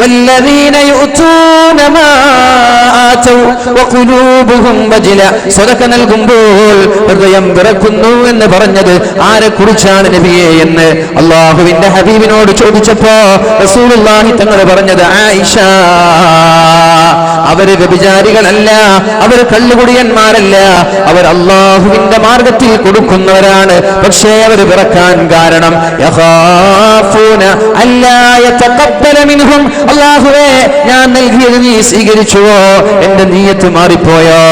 വല്ലദീന യുഅ്തൂന മാ ആതൗ വഖുലൂബുഹും വജില. സദഖ നൽകുമ്പോൾ ഹൃദയം വിറക്കുന്നു എന്ന് പറഞ്ഞത് ആരെ കുറിച്ചാണ് നബിയേ എന്ന് അല്ലാഹുവിന്റെ ഹബീബിനോട് ചോദിച്ചപ്പോ റസൂലുള്ളാഹി തങ്ങൾ പറഞ്ഞത് ആയിഷ, അവര് വ്യഭിചാരികളല്ല, അവർ കള്ളുകുടിയന്മാരല്ല, അവർ അല്ലാഹുവിന്റെ മാർഗത്തിൽ കൊടുക്കുന്നവരാണ്. പക്ഷേ അവർ വിറക്കാൻ കാരണം യഖാഫൂന അല്ലാ യതഖബ്ബല മിൻഹും. അല്ലാഹുവേ, ഞാൻ നൽകിയത് നീ സ്വീകരിച്ചുവോ? എന്റെ നിയ്യത്ത് മാറിപ്പോയോ?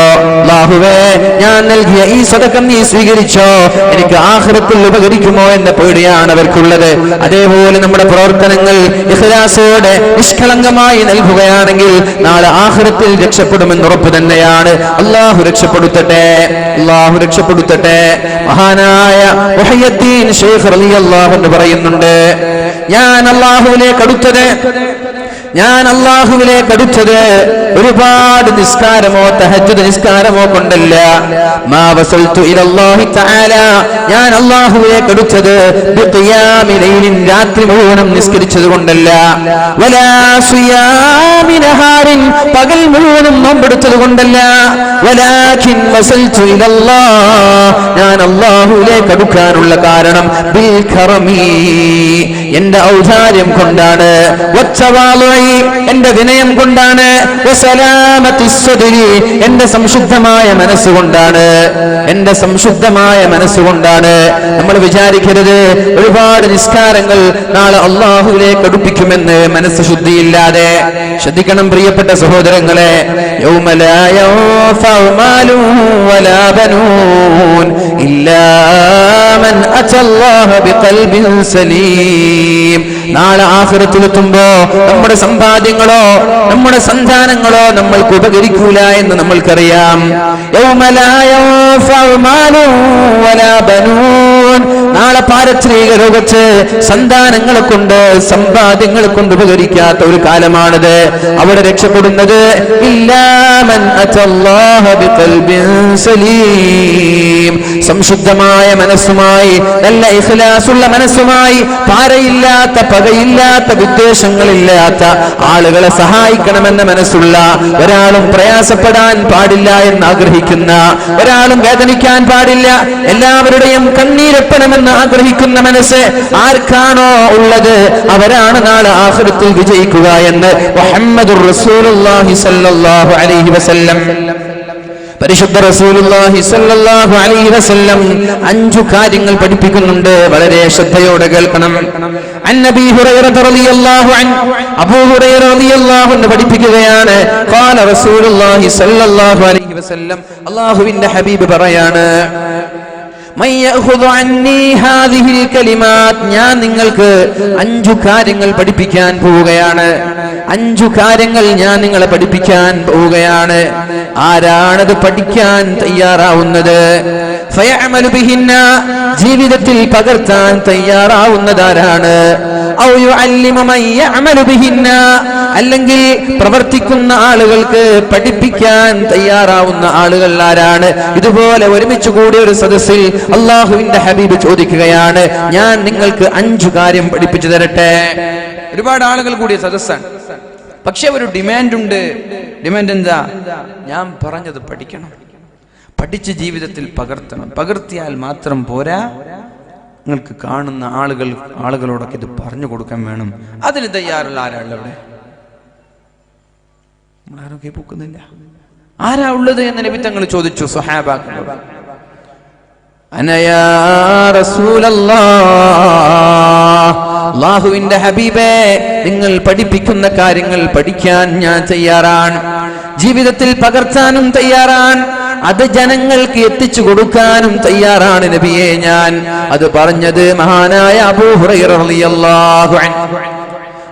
അല്ലാഹുവേ, ഞാൻ നൽകിയ ഈ സദഖ നീ സ്വീകരിച്ചോ? എനിക്ക് ആഖിറത്തിൽ ഉപകരിക്കുമോ എന്ന പേടിയാണ് അവർക്കുള്ളത്. അതേപോലെ നമ്മുടെ പ്രവർത്തനങ്ങൾ ഇഖ്ലാസോടെ നിഷ്കളങ്കമായി നൽകുകയാണെങ്കിൽ നാളെ ആഖിറത്തിൽ രക്ഷപ്പെടുമെന്ന് ഉറപ്പ് തന്നെയാണ്. അല്ലാഹു രക്ഷപ്പെടുത്തട്ടെ, അല്ലാഹു രക്ഷപ്പെടുത്തട്ടെ. മഹാനായ മുഹയ്യദ്ദീൻ ശൈഖ് റളിയല്ലാഹു അൻഹു പറയുന്നുണ്ട്, ഞാൻ അല്ലാഹുവിലേക്ക് അടുത്തത് ഒരുപാട് നിസ്കാരമോ തഹജ്ജുദ് നിസ്കാരമോ കൊണ്ടല്ല. മാ വസൽതു ഇലല്ലാഹി തആല, ഞാൻ അല്ലാഹുവിലേക്ക് അടുത്തത് ബിഖിയാമി ലൈലിൻ, രാത്രി മുഴുവനും നിസ്കരിച്ചത് കൊണ്ടല്ല. വലാ സിയാമി നഹാരിൻ, പകൽ മുഴുവനും നോമ്പെടുത്തത് കൊണ്ടല്ല. വലാകിൻ വസൽതു ഇലല്ലാഹ്, ഞാൻ അല്ലാഹുവിലേക്ക് അടുക്കാനുള്ള കാരണം ബിൽ കറമി, എന്റെ ഔദാര്യം കൊണ്ടാണ്. വത്തവാളുഇ, എന്റെ വിനയം കൊണ്ടാണ്. വസലാമത്തിസ് സദ്രി, എന്റെ സംശുദ്ധമായ മനസ്സുകൊണ്ടാണ്. എന്റെ സംശുദ്ധമായ മനസ്സുകൊണ്ടാണ്. നമ്മൾ വിചാരിക്കരുത് ഒരുപാട് നിസ്കാരങ്ങൾ നാളെ അല്ലാഹുവിലേക്ക് അടുപ്പിക്കുമെന്ന് മനസ്സ് ശുദ്ധിയില്ലാതെ. ശ്രദ്ധിക്കണം പ്രിയപ്പെട്ട സഹോദരങ്ങളെ. യൗമ ലാ യൻഫഉ മാലും വലാ ബനൂൻ ഇല്ലാ മൻ അതല്ലാഹ ബിഖൽബിൻ സലീം. നാളെ ആഖിറത്തിലെത്തുമ്പോ നമ്മുടെ സമ്പാദ്യങ്ങളോ നമ്മുടെ സന്താനങ്ങളോ നമ്മൾക്ക് ഉപകരിക്കൂല എന്ന് നമ്മൾക്കറിയാം. യൗമ ലാ യൻഫഉ മാലും വലാ ബനൂൻ, നാളെ പാരത്രിക ലോകത്ത് സന്താനങ്ങളെ കൊണ്ട് സമ്പാദ്യങ്ങളെ കൊണ്ട് ഉപകരിക്കാത്ത ഒരു കാലമാണിത്. അവിടെ രക്ഷപ്പെടുന്നത് ഇല്ലാ മൻ അതല്ലാഹ ബിഖൽബിൻ സലീം, സംശുദ്ധമായ മനസ്സുമായി, നല്ല ഇഖ്ലാസുള്ള മനസ്സുമായി, പാരയില്ലാത്ത പകയില്ലാത്ത വിദ്വേഷങ്ങളില്ലാത്ത ആളുകളെ സഹായിക്കണമെന്ന മനസ്സുള്ള, ഒരാളും പ്രയാസപ്പെടാൻ പാടില്ല എന്ന് ആഗ്രഹിക്കുന്ന, ഒരാളും വേദനിക്കാൻ പാടില്ല, എല്ലാവരുടെയും കണ്ണീരൊപ്പണമെന്ന് ആഗ്രഹിക്കുന്ന മനസ്സ് ആർക്കാണോ ഉള്ളത് അവരാണ് നാളെ ആഖിറത്തിൽ വിജയിക്കുക എന്ന് മുഹമ്മദുർ റസൂലുള്ളാഹി സ്വല്ലല്ലാഹു അലൈഹി വസല്ലം, പരിശുദ്ധ റസൂലുള്ളാഹി സ്വല്ലല്ലാഹു അലൈഹി വസല്ലം 5 കാര്യങ്ങൾ പഠിപ്പിക്കുന്നുണ്ട്. വളരെ ശ്രദ്ധയോടെ കേൾക്കണം. അന്നബി ഹുറൈറ റളിയല്ലാഹു അൻഹു, അബൂ ഹുറൈറ റളിയല്ലാഹു അൻഹു പഠിപ്പിക്കുകയാണ്, ഖാല റസൂലുള്ളാഹി സ്വല്ലല്ലാഹു അലൈഹി വസല്ലം, അല്ലാഹുവിന്റെ ഹബീബ് പറയാണ്, മൻ യഖുദു അന്നി ഹാദിഹിൽ കലിമാത്ത്, ഞാൻ നിങ്ങൾക്ക് 5 കാര്യങ്ങൾ പഠിപ്പിക്കാൻ പോവുകയാണ്. 5 കാര്യങ്ങൾ ഞാൻ നിങ്ങളെ പഠിപ്പിക്കാൻ പോവുകയാണ്. ആരാണത് പഠിക്കാൻ തയ്യാറാവുന്നത്? ഫയഅമലു ബിഹിന്ന, ജീവിതത്തിൽ പകർത്താൻ തയ്യാറാവുന്നതാരാണ്? ഔ യുഅല്ലിമു മൻ യഅമലു ബിഹിന്ന, അല്ലെങ്കിൽ പ്രവർത്തിക്കുന്ന ആളുകൾക്ക് പഠിപ്പിക്കാൻ തയ്യാറാവുന്ന ആളുകൾ ആരാണ്? ഇതുപോലെ ഒരുമിച്ച് കൂടിയ ഒരു സദസ്സിൽ അല്ലാഹുവിന്റെ ഹബീബ് ചോദിക്കുകയാണ്, ഞാൻ നിങ്ങൾക്ക് 5 കാര്യം പഠിപ്പിച്ചു തരട്ടെ. ഒരുപാട് ആളുകൾ കൂടിയ സദസ്സാണ്, പക്ഷെ ഒരു ഡിമാൻഡ് ഉണ്ട്. ഡിമാൻഡ് എന്താ? ഞാൻ പറഞ്ഞത് പഠിക്കണം, പഠിച്ച് ജീവിതത്തിൽ പകർത്തണം. പകർത്തിയാൽ മാത്രം പോരാ, നിങ്ങൾക്ക് കാണുന്ന ആളുകളോടൊക്കെ ഇത് പറഞ്ഞു കൊടുക്കാൻ വേണം. അതിന് തയ്യാറുള്ള ആരാളുടെ അവിടെ? നമ്മളാരും കേൾക്കുന്നില്ല. ആരാ ഉള്ളത് എന്ന് നബി തങ്ങൾ ചോദിച്ചു സ്വഹാബാക്കളോട്. അനയാ റസൂലല്ലാഹ്, അല്ലാഹുവിന്റെ ഹബീബേ, നിങ്ങൾ പഠിപ്പിക്കുന്ന കാര്യങ്ങൾ പഠിക്കാൻ ഞാൻ തയ്യാറാണ്, ജീവിതത്തിൽ പകർത്താനും തയ്യാറാണ്, അത് ജനങ്ങൾക്ക് എത്തിച്ചു കൊടുക്കാനും തയ്യാറാണ് നബിയെ ഞാൻ. അത് പറഞ്ഞത് മഹാനായ അബൂ ഹുറൈറ റളിയല്ലാഹു അൻഹു.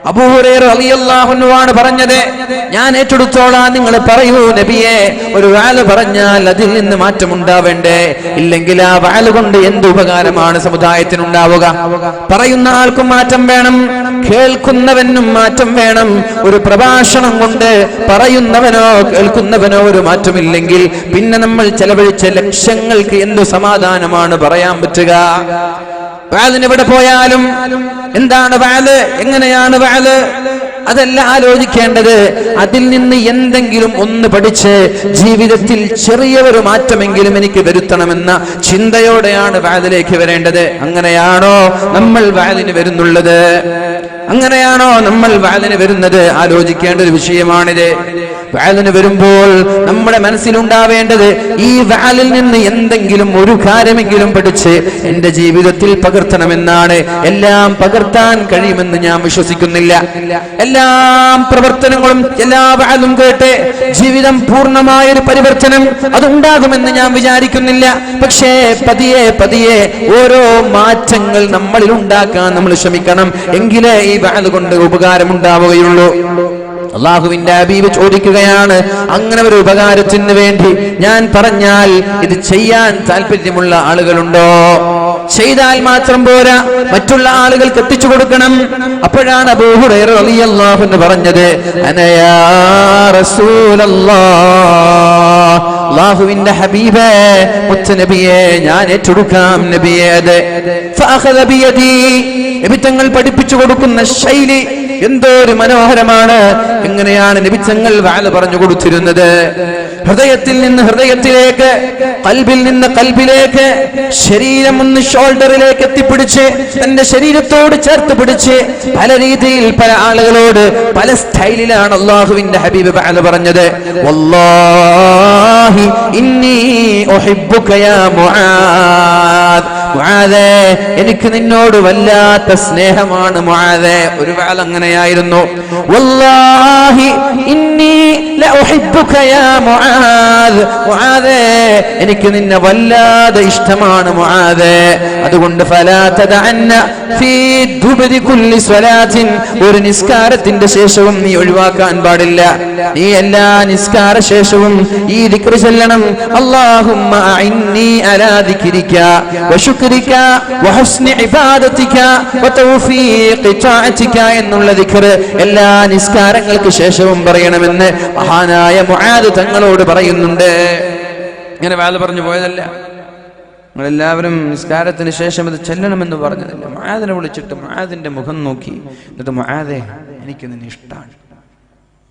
അബൂ ഹുറൈറ റളിയല്ലാഹു അൻഹു ആണ് പറഞ്ഞത്, ഞാൻ ഏറ്റെടുത്തോളാം, നിങ്ങൾ പറയൂ നബിയെ. ഒരു വാല് പറഞ്ഞാൽ അതിൽ നിന്ന് മാറ്റമുണ്ടാവേണ്ടേ? ഇല്ലെങ്കിൽ ആ വാല് കൊണ്ട് എന്ത് ഉപകാരമാണ് സമുദായത്തിനുണ്ടാവുക? പറയുന്ന ആൾക്കും മാറ്റം വേണം, കേൾക്കുന്നവനും മാറ്റം വേണം. ഒരു പ്രഭാഷണം കൊണ്ട് പറയുന്നവനോ കേൾക്കുന്നവനോ ഒരു മാറ്റമില്ലെങ്കിൽ പിന്നെ നമ്മൾ ചെലവഴിച്ച ലക്ഷങ്ങൾക്ക് എന്തു സമാധാനമാണ് പറയാൻ പറ്റുക? വാലിന് എവിടെ പോയാലും എന്താണ് വാല്, എങ്ങനെയാണ് വാല്, അതല്ല ആലോചിക്കേണ്ടത്. അതിൽ നിന്ന് എന്തെങ്കിലും ഒന്ന് പഠിച്ച് ജീവിതത്തിൽ ചെറിയ ഒരു മാറ്റമെങ്കിലും എനിക്ക് വരുത്തണമെന്ന ചിന്തയോടെയാണ് വഅദിലേക്ക് വരേണ്ടത്. അങ്ങനെയാണോ നമ്മൾ വഅദിന് വരുന്നുള്ളത്? അങ്ങനെയാണോ നമ്മൾ വഅദിന് വരുന്നത്? ആലോചിക്കേണ്ട ഒരു വിഷയമാണിത്. വഅദിന് വരുമ്പോൾ നമ്മുടെ മനസ്സിലുണ്ടാവേണ്ടത് ഈ വഅദിൽ നിന്ന് എന്തെങ്കിലും ഒരു കാര്യമെങ്കിലും പഠിച്ച് എന്റെ ജീവിതത്തിൽ പകർത്തണമെന്നാണ്. എല്ലാം പകർത്താൻ കഴിയുമെന്ന് ഞാൻ വിശ്വസിക്കുന്നില്ല. എല്ലാ പ്രവർത്തനങ്ങളും എല്ലാ വഅദും കേട്ട് ജീവിതം പൂർണ്ണമായൊരു പരിവർത്തനം അതുണ്ടാകുമെന്ന് ഞാൻ വിചാരിക്കുന്നില്ല. പക്ഷേ പതിയെ പതിയെ ഓരോ മാറ്റങ്ങൾ നമ്മളിൽ ഉണ്ടാക്കാൻ നമ്മൾ ശ്രമിക്കണം. എങ്കിലേ ഈ വഅദ് കൊണ്ട് ഉപകാരമുണ്ടാവുകയുള്ളൂ. അല്ലാഹുവിന്റെ ഹബീബ് ചോദിക്കുകയാണ്, അങ്ങനെ ഒരു ഉപകാരത്തിന് വേണ്ടി ഞാൻ പറഞ്ഞാൽ ഇത് ചെയ്യാൻ താല്പര്യമുള്ള ആളുകളുണ്ടോ? ചെയ്താൽ മാത്രം പോരാ, മറ്റുള്ള ആളുകൾക്ക് എത്തിച്ചു കൊടുക്കണം. അപ്പോഴാണ് അബൂ ഹുറൈറ റളിയല്ലാഹു അൻഹു പറഞ്ഞത്, അനയാ റസൂലല്ലാഹ്, അല്ലാഹുവിന്റെ ഹബീബേ, മുത്തനബിയെ, ഞാൻ ഏറ്റെടുക്കാം നബിയേ. അത് ഫഅഖദ ബിയദി, നബി തങ്ങൾ പഠിപ്പിച്ചു കൊടുക്കുന്ന ശൈലി എന്തോ ഒരു മനോഹരമാണ്. എങ്ങനെയാണ് നബി തങ്ങൾ വഅദ് പറഞ്ഞു കൊടുത്തിരുന്നത്? ഹൃദയത്തിൽ നിന്ന് ഹൃദയത്തിലേക്ക്, ഖൽബിൽ നിന്ന് ഖൽബിലേക്ക്, ശരീരം ഒന്ന് ഷോൾഡറിലേക്ക് എത്തിപ്പിടിച്ച് തന്റെ ശരീരത്തോട് ചേർത്ത് പിടിച്ച് പല രീതിയിൽ പല ആളുകളോട് പല സ്റ്റൈലിലാണ് അല്ലാഹുവിന്റെ ഹബീബ് വഅദ് പറഞ്ഞത്. വല്ലാഹി ഇന്നി ഉഹിബ്ബുക യാ മുആദ്, മുആദേ, എനിക്ക് നിന്നോട് വല്ലാത്ത സ്നേഹമാണ് മുആദേ. ഒരു വഅദ് അങ്ങനെയായിരുന്നു. വല്ലാഹി ഇന്നി ലഉഹിബ്ബുക യാ മുആദ്, മുആദേ, എനിക്ക് നിന്നെ വല്ലാതെ ഇഷ്ടമാണ് മുആദേ. അതുകൊണ്ട് ഫലാ തദഅന്ന ഫീ ദുബരി കുല്ലി സ്വലാത്തിൻ, ഒരു നിസ്കാരത്തിന്റെ ശേഷവും നീ ഒഴിവാക്കാൻ പാടില്ല. നീ എല്ലാ നിസ്കാര ശേഷവും ഈ ദിക്ർ ചൊല്ലണം. അല്ലാഹുമ്മ അഇന്നി അലാ ദിക്രിക വശുക്രിക വഹുസ്നി ഇബാദതിക വതൗഫീഖി തഅതിക എന്നുള്ള ദിക്ർ എല്ലാ നിസ്കാരങ്ങൾക്ക് ശേഷവും പറയണമെന്ന് മഹാനായ മുആദ് തങ്ങളോട് പറയുന്നുണ്ട്. ഇങ്ങനെ വഅദ് പറഞ്ഞു പോയതല്ല. നമ്മളെല്ലാവരും നിസ്കാരത്തിന് ശേഷം ഇത് ചെല്ലണമെന്ന് പറഞ്ഞതല്ല. മുആദിനെ വിളിച്ചിട്ട് മുആദിന്റെ മുഖം നോക്കി, എന്നിട്ട് മുആദേ, എനിക്ക് നിന്നെ ഇഷ്ടമാണ്.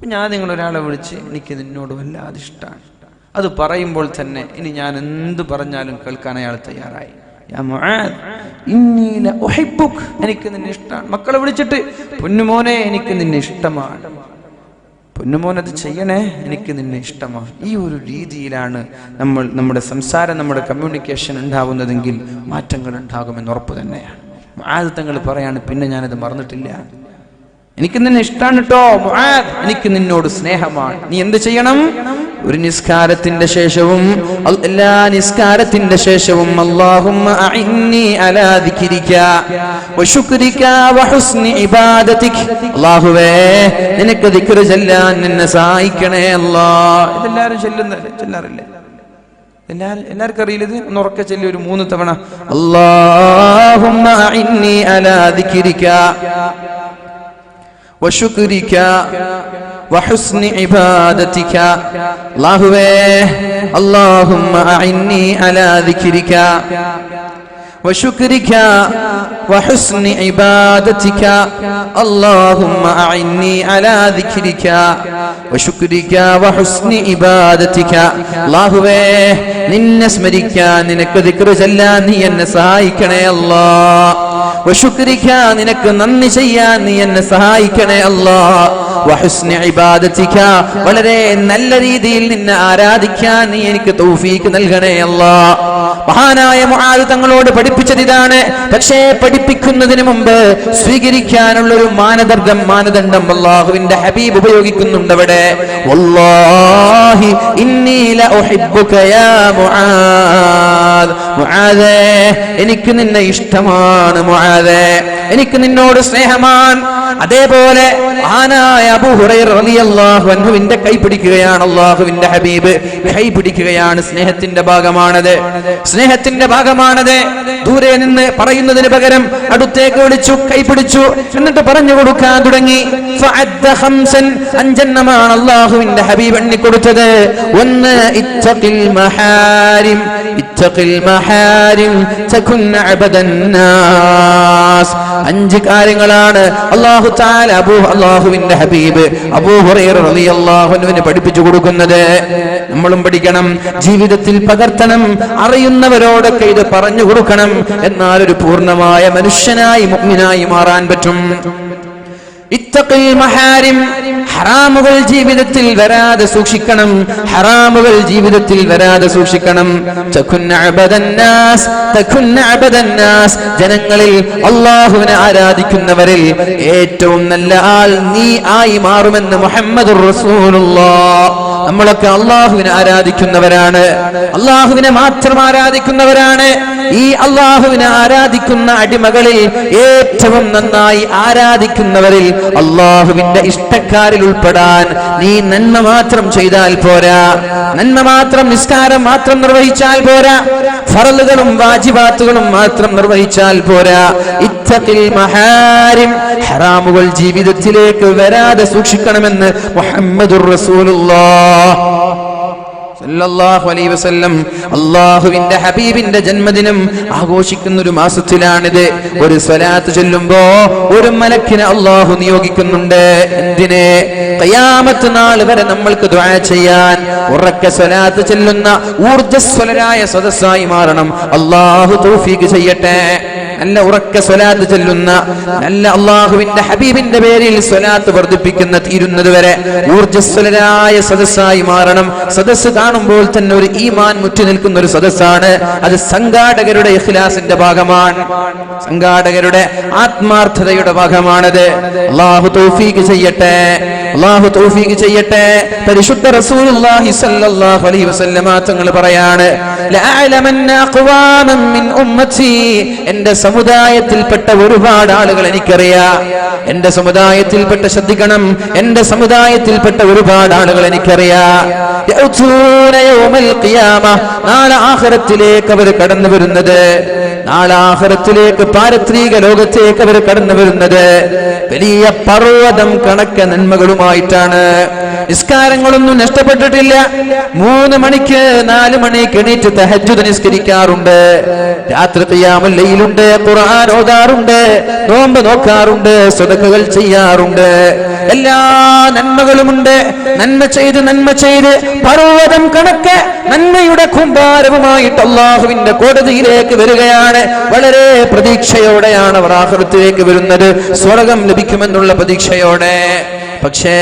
ഞാൻ നിങ്ങളൊരാളെ വിളിച്ച് എനിക്ക് നിന്നോട് വല്ലാതെ ഇഷ്ടമാണ്. അത് പറയുമ്പോൾ തന്നെ ഇനി ഞാൻ എന്ത് പറഞ്ഞാലും കേൾക്കാൻ അയാൾ തയ്യാറായി. യാ മുആദ് ഇന്നി ലഉഹിബ്ബുക, എനിക്ക് നിന്നെ ഇഷ്ടമാണ്. മക്കളെ വിളിച്ചിട്ട് പൊന്നുമോനെ, എനിക്ക് നിന്നെ ഇഷ്ടമാണ്. പൊന്നുമോനത് ചെയ്യണേ, എനിക്ക് നിന്നെ ഇഷ്ടമാണ്. ഈ ഒരു രീതിയിലാണ് നമ്മുടെ സംസാരം, നമ്മുടെ കമ്മ്യൂണിക്കേഷൻ ഉണ്ടാവുന്നതെങ്കിൽ മാറ്റങ്ങൾ ഉണ്ടാകുമെന്ന് ഉറപ്പ് തന്നെയാണ്. മുആദ് തങ്ങൾ പറയാണ്, പിന്നെ ഞാനത് മറന്നിട്ടില്ല. എനിക്ക് നിന്നെ ഇഷ്ടമാണ് കേട്ടോ മുആദ്, എനിക്ക് നിന്നോട് സ്നേഹമാണ്. നീ എന്ത് ചെയ്യണം? ഒരു നിസ്കാരത്തിന്റെ ശേഷവും എല്ലാ നിസ്കാരത്തിന്റെ ശേഷവും അല്ലാഹുമ്മ അഇന്നി അലാ ദിക്രിക വശുക്രിക വഹുസ്നി ഇബാദതിക, അല്ലാഹുവേ, നിനക്ക് ദിക്ർ ചൊല്ലാൻ എന്നെ സഹായിക്കണേ അല്ലാഹ്. ഇതെല്ലാവരും ചൊല്ലാറില്ലേ? എല്ലാവർക്കും അറിയില്ല ഇത്? ഒന്ന് ഉറക്കെ ചൊല്ലി ഒരു 3 തവണ. അല്ലാഹുമ്മ അഇന്നി അലാ ദിക്രിക വശുക്രിക വഹുസ്നി ഇബാദതിക, അല്ലാഹുവേ, അല്ലാഹുമ്മ അഇന്നി അലാ ദിക്രിക വശുക്രിക വഹുസ്നി ഇബാദതിക, അല്ലാഹുമ്മ അഇന്നി അലാ ദിക്രിക വശുക്രിക വഹുസ്നി ഇബാദതിക, അല്ലാഹുവേ, നിന്നെ സ്മരിക്കാൻ, നിനക്ക് ദിക്ർ ചൊല്ലാൻ നീ എന്നെ സഹായിക്കണേ അല്ലാഹ്. വശുക്രിക, നിനക്ക് നന്ദി ചെയ്യാൻ നീ എന്നെ സഹായിക്കണേ അല്ലാഹ്. വഹുസ്നി ഇബാദതിക, വളരെ നല്ല രീതിയിൽ നിന്നെ ആരാധിക്കാൻ നീ എനിക്ക് തൗഫീഖ് നൽകണേ അല്ലാഹ്. മഹാനായ മുആദ് തങ്ങളോട് പഠിപ്പിച്ചത് ഇതാണ്. പക്ഷേ പഠിപ്പിക്കുന്നതിന് മുമ്പ് സ്വീകരിക്കാനുള്ള ഒരു മാനദണ്ഡം അല്ലാഹുവിന്റെ ഹബീബ് ഉപയോഗിക്കുന്നുണ്ട് അവിടെ. വല്ലാഹി ഇന്നി ലഉഹിബ്ബുക യാ മുആദ്, മുആദേ, എനിക്ക് നിന്നെ ഇഷ്ടമാണ് മുആദേ, എനിക്ക് നിന്നോട് സ്നേഹമാണ്. അതേപോലെ മഹാനായ അബൂ ഹുറൈറ റളിയല്ലാഹു അൻഹുവിന്റെ കൈ പിടിക്കുകയാണ് അല്ലാഹുവിന്റെ ഹബീബ്. കൈ പിടിക്കുകയാണ്. സ്നേഹത്തിന്റെ ഭാഗമാണത്, സ്നേഹത്തിന്റെ ഭാഗമാണത്. ദൂരെ നിന്ന് പറയുന്നതിന് പകരം അടുത്തേക്ക് വിളിച്ചു, കൈ പിടിച്ചു, എന്നിട്ട് പറഞ്ഞു കൊടുക്കാൻ തുടങ്ങി. ഫഅദ്ദ ഖംസൻ, 5 എണ്ണമാണ് അല്ലാഹുവിന്റെ ഹബീബ് എണ്ണി കൊടുത്തത്. 1 ഇത്തഖിൽ മഹാരിം തകുൻ അബദൻ നാസ്, 5 കാര്യങ്ങളാണ് അല്ലാഹു തആല അല്ലാഹുവിന്റെ ഹബീബ് അബൂ ഹുറൈറ റളിയല്ലാഹു അൻഹുവിനെ പഠിപ്പിച്ചു കൊടുക്കുന്നത്. നമ്മളും പഠിക്കണം, ജീവിതത്തിൽ പകർത്തണം, അറിയുന്നവരോടൊക്കെ ഇത് പറഞ്ഞു കൊടുക്കണം. എന്നാൽ ഒരു പൂർണ്ണമായ മനുഷ്യനായി മുഅ്മിനായി മാറാൻ പറ്റും. ഇത്തഖിൽ മഹാരിം, ഹറാമുകൾ ജീവിതത്തിൽ വരാതെ സൂക്ഷിക്കണം. ഹറാമുകൾ ജീവിതത്തിൽ വരാതെ സൂക്ഷിക്കണം. തകുൻ അബദന്നാസ്, തകുൻ അബദന്നാസ്, ജനങ്ങളിൽ അല്ലാഹുവിനെ ആരാധിക്കുന്നവരിൽ ഏറ്റവും നല്ല ആൾ നീ ആയി മാറുമെന്ന് മുഹമ്മദുർ റസൂലുള്ളാഹ്. നമ്മളൊക്കെ അല്ലാഹുവിനെ ആരാധിക്കുന്നവരാണ്, അല്ലാഹുവിനെ മാത്രം ആരാധിക്കുന്നവരാണ്. ഈ അല്ലാഹുവിനെ ആരാധിക്കുന്ന അടിമകളിൽ ഏറ്റവും നന്നായി ആരാധിക്കുന്നവരിൽ അല്ലാഹുവിന്റെ ഇഷ്ടക്കാരിൽ ഉൾപ്പെടാൻ നീ നന്മ മാത്രം ചെയ്താൽ പോരാ, നന്മ മാത്രം, നിസ്കാരം മാത്രം നിർവഹിച്ചാൽ പോരാ, ഫറലുകളും വാജിബാത്തുകളും മാത്രം നിർവഹിച്ചാൽ പോരാ. ഇത്തഖിൽ മഹാരിം, ഹറാമുകൾ ജീവിതത്തിലേക്ക് വരാതെ സൂക്ഷിക്കണമെന്ന് മുഹമ്മദുർ റസൂലുള്ളാഹ് സല്ലല്ലാഹു അലൈഹി വസല്ലം അല്ലാഹുവിന്റെ ഹബീബിന്റെ ജന്മദിനം ആഘോഷിക്കുന്ന ഒരു മാസത്തിലാണിത്. ഒരു സ്വലാത്ത് ചൊല്ലുമ്പോ ഒരു മലക്കിനെ അല്ലാഹു നിയോഗിക്കുന്നുണ്ട്. എന്തിനെ? ഖിയാമത്ത് നാൾ വരെ നമ്മൾക്ക് ദുആ ചെയ്യാൻ ഉറക്കെ സ്വലാത്ത് ചൊല്ലുന്ന ഊർജ്ജസ്വലരായ സദസ്സായി മാറണം. അല്ലാഹു തൗഫീഖ് ചെയ്യട്ടെ. നല്ല ഉറക്കെ സ്വലാത്ത് ചൊല്ലുന്ന, നല്ല അല്ലാഹുവിന്റെ ഹബീബിന്റെ പേരിൽ സ്വലാത്ത് വർദ്ധിപ്പിക്കുന്ന, തീരുന്നത് വരെ ഊർജ്ജസ്വലരായ സദസ്സായി മാറണം. സദസ്സ് കാണുമ്പോൾ തന്നെ ഒരു ഈമാൻ മുറ്റി നിൽക്കുന്ന ഒരു സദസ്സാണ്. അത് സംഘാടകരുടെ ഇഖ്ലാസിന്റെ ഭാഗമാണ്, സംഘാടകരുടെ ആത്മാർത്ഥതയുടെ ഭാഗമാണത്. അല്ലാഹു തൗഫീഖ് ചെയ്യട്ടെ, അല്ലാഹു തൗഫീഖ് ചെയ്യട്ടെ. പരിശുദ്ധ റസൂലുള്ളാഹി സ്വല്ലല്ലാഹു അലൈഹി വസല്ലമ തങ്ങൾ പറയാണ്, ലഅലമന്ന അഖ്വാമൻ മിൻ ഉമ്മത്തി, എന്റെ സമുദായത്തിൽപ്പെട്ട ഒരുപാട് ആളുകൾ എനിക്കറിയാം. എന്റെ സമുദായത്തിൽപ്പെട്ട, ശ്രദ്ധിക്കണം, എന്റെ സമുദായത്തിൽപ്പെട്ട ഒരുപാട് ആളുകൾ എനിക്കറിയാം. നാളെ ആഖിറത്തിലേക്ക് അവർ കടന്നു വരുന്നത്, നാളെ ആഖിറത്തിലേക്ക്, പാരത്രിക ലോകത്തേക്ക് അവർ കടന്നു വരുന്നത് വലിയ പർവ്വതം കണക്കെ നന്മകളുമായിട്ടാണ്. നിസ്കാരങ്ങളൊന്നും നഷ്ടപ്പെട്ടിട്ടില്ല. 3 മണിക്ക് 4 മണിക്ക് എണീറ്റ് തഹജ്ജുദ് നിസ്കരിക്കാറുണ്ട്, രാത്രി ഖിയാമുൽ ലൈലുണ്ട്, ഖുർആൻ ഓതാറുണ്ട്, നോമ്പ് നോക്കാറുണ്ട്, സദഖകൾ ചെയ്യാറുണ്ട്, എല്ലാ നന്മകളുമുണ്ട്. നന്മ ചെയ്ത് പർവ്വതം കണക്കെ നന്മയുടെ കൂമ്പാരവുമായിട്ട് അല്ലാഹുവിന്റെ കോടതിയിലേക്ക് വരികയാണ്. വളരെ പ്രതീക്ഷയോടെയാണ് അവർ ആഖിറത്തിലേക്ക് വരുന്നത്, സ്വർഗ്ഗം ലഭിക്കുമെന്നുള്ള പ്രതീക്ഷയോടെ. പക്ഷേ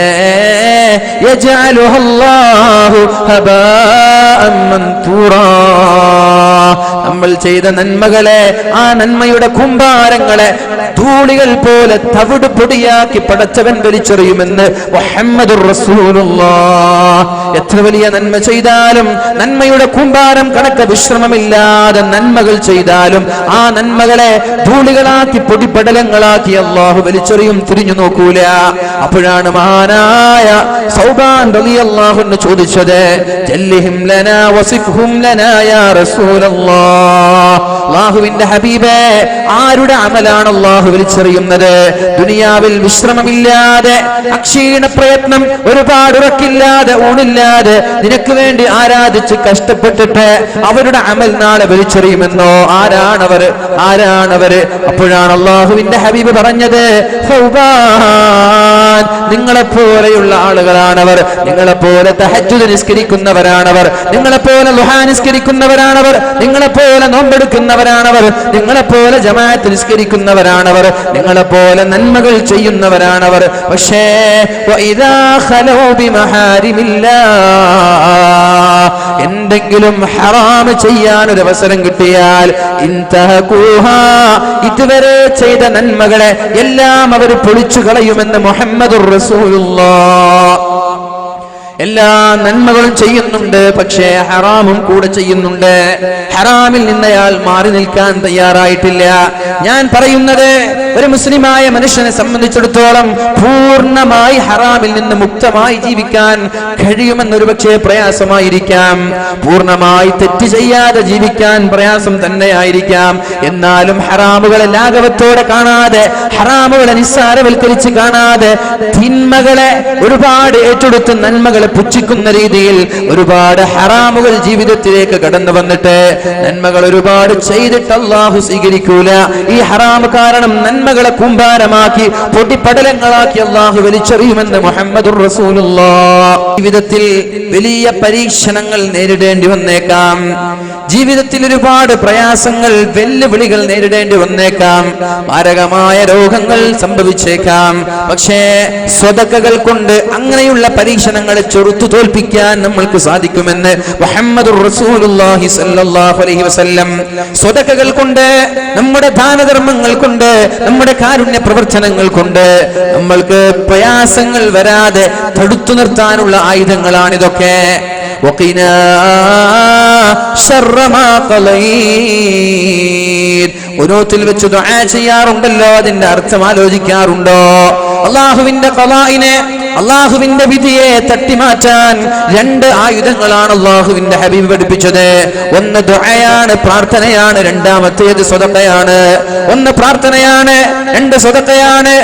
യജഅലുഹല്ലാഹു ഹബാഅൻ മൻതൂറാ, നമ്മൾ ചെയ്ത നന്മകളെ, ആ നന്മയുടെ കൂമ്പാരങ്ങളെ ധൂളികൾ പോലെ തവിട് പൊടിയാക്കി പടച്ചവൻ വലിച്ചെറിയുമെന്ന് മുഹമ്മദുർ റസൂലുള്ളാഹ്. എത്ര വലിയ നന്മ ചെയ്താലും, നന്മയുടെ കൂമ്പാരം കണക്ക് വിശ്രമമില്ലാതെ നന്മകൾ ചെയ്താലും ആ നന്മകളെ ധൂളികളാക്കി, പൊടിപടലങ്ങളാക്കി അല്ലാഹു വലിച്ചെറിയും, തിരിഞ്ഞു നോക്കൂല. അപ്പോഴാണ് മഹാനായ സൗബാൻ റളിയല്ലാഹു അൻഹു ചോദിച്ചത്, ജല്ലിഹിം ലനാ വസിഫ്ഹും ലനാ യാ റസൂലല്ലാഹ്. അല്ലാഹുവിന്റെ ഹബീബേ, ആരുടെ അമലാണ് അല്ലാഹു വലിച്ചെറിയുന്നത്? ദുനിയാവിൽ വിശ്രമമില്ലാതെ, അക്ഷീണ പ്രയത്നം, ഒരുപാട് ഉറക്കില്ലാതെ, ഊണില്ലാതെ നിനക്ക് വേണ്ടി ആരാധിച്ച് കഷ്ടപ്പെട്ടിട്ട് അവരുടെ അമൽ നാളെ വലിച്ചെറിയുമെന്നോ? ആരാണവർ? അപ്പോഴാണ് അല്ലാഹുവിന്റെ ഹബീബ് പറഞ്ഞത്, സൗബാൻ, നിങ്ങളെപ്പോലെയുള്ള ആളുകളാണവർ, നിങ്ങളെപ്പോലെ തഹജ്ജുദ് നിസ്കരിക്കുന്നവരാണവർ, നിങ്ങളെപ്പോലെ ളുഹാ നിസ്കരിക്കുന്നവരാണവർ, നിങ്ങളെപ്പോലെ നോമ്പെടുക്കുന്നവരാണവർ, നിങ്ങളെപ്പോലെ ജമാഅത്ത് നിസ്കരിക്കുന്നവരാണവർ, നിങ്ങളെപ്പോലെ നന്മകൾ ചെയ്യുന്നവരാണവർ. പക്ഷേ വഇദാ ഖലൂ ബിമഹാരിമില്ലാഹ്, എന്തെങ്കിലും ഹറാം ചെയ്യാൻ ഒരു അവസരം കിട്ടിയാൽ ഇൻതഹകൂഹാ, ഇതുവരെ ചെയ്ത നന്മകളെ എല്ലാം അവർ പൊളിച്ചു കളയുമെന്ന് മുഹമ്മദുർ റസൂലുള്ളാഹ്. എല്ലാ നന്മകളും ചെയ്യുന്നുണ്ട്, പക്ഷേ ഹറാമും കൂടെ ചെയ്യുന്നുണ്ട്. ഹറാമിൽ നിന്നയാൾ മാറി നിൽക്കാൻ തയ്യാറായിട്ടില്ല. ഞാൻ പറയുന്നത്, ഒരു മുസ്ലിമായ മനുഷ്യനെ സംബന്ധിച്ചിടത്തോളം പൂർണ്ണമായി ഹറാമിൽ നിന്ന് മുക്തമായി ജീവിക്കാൻ കഴിയുമെന്നൊരു പക്ഷേ പ്രയാസമായിരിക്കാം, പൂർണ്ണമായി തെറ്റ് ചെയ്യാതെ ജീവിക്കാൻ പ്രയാസം തന്നെയായിരിക്കാം. എന്നാലും ഹറാമുകളെ ലാഘവത്തോടെ കാണാതെ, ഹറാമുകളെ നിസ്സാരവൽക്കരിച്ച് കാണാതെ, തിന്മകളെ ഒരുപാട് ഏറ്റെടുത്ത് നന്മകളെ പുച്ഛിക്കുന്ന രീതിയിൽ ഒരുപാട് ഹറാമുകൾ ജീവിതത്തിലേക്ക് കടന്നു വന്നിട്ട് നന്മകൾ ഒരുപാട് ചെയ്തിട്ട് അല്ലാഹു സ്വീകരിക്കൂല. ഈ ഹറാം കാരണം നന്മകളെ കൂമ്പാരമാക്കി പൊടിപടലങ്ങളാക്കി അല്ലാഹു വലിച്ചെറിയുമെന്ന് മുഹമ്മദുർ റസൂലുള്ളാഹ്. ജീവിതത്തിൽ വലിയ പരീക്ഷണങ്ങൾ നേരിടേണ്ടി വന്നേക്കാം. ജീവിതത്തിൽ ഒരുപാട് പ്രയാസങ്ങൾ, വെല്ലുവിളികൾ നേരിടേണ്ടി വന്നേക്കാം. മാരകമായ രോഗങ്ങൾ സംഭവിച്ചേക്കാം. പക്ഷേ സ്വതക്കകൾ കൊണ്ട് അങ്ങനെയുള്ള പരീക്ഷണങ്ങളെ ചെറുത്തു തോൽപ്പിക്കാൻ നമ്മൾക്ക് സാധിക്കുമെന്ന് മുഹമ്മദുർ റസൂലുള്ളാഹി സ്വല്ലല്ലാഹു അലൈഹി വസല്ലം. സ്വതക്കകൾ കൊണ്ട്, നമ്മുടെ ദാനധർമ്മങ്ങൾ കൊണ്ട്, നമ്മുടെ കാരുണ്യ പ്രവർത്തനങ്ങൾ കൊണ്ട് നമ്മൾക്ക് പ്രയാസങ്ങൾ വരാതെ തടുത്തു നിർത്താനുള്ള ആയുധങ്ങളാണിതൊക്കെ. വഖിനാ ശർറ മാ ഖളീദ്. ഖുനൂത്തിൽ വെച്ച് ദുആ ചെയ്യാറുണ്ടല്ലോ, അതിന്റെ അർത്ഥം ആലോചിക്കാറുണ്ടോ? അല്ലാഹുവിന്റെ ഖളാഇനെ, അല്ലാഹുവിന്റെ വിധിയെ തട്ടിമാറ്റാൻ രണ്ട് ആയുധങ്ങളാണ് അല്ലാഹുവിന്റെ ഹബീബ് പഠിപ്പിച്ചത്. ഒന്ന് ദുആയാണ്, പ്രാർത്ഥനയാണ്. രണ്ടാമത്തേത് സ്വതക്കയാണ്. ഒന്ന് പ്രാർത്ഥനയാണ്, രണ്ട് സ്വതക്കയാണ്.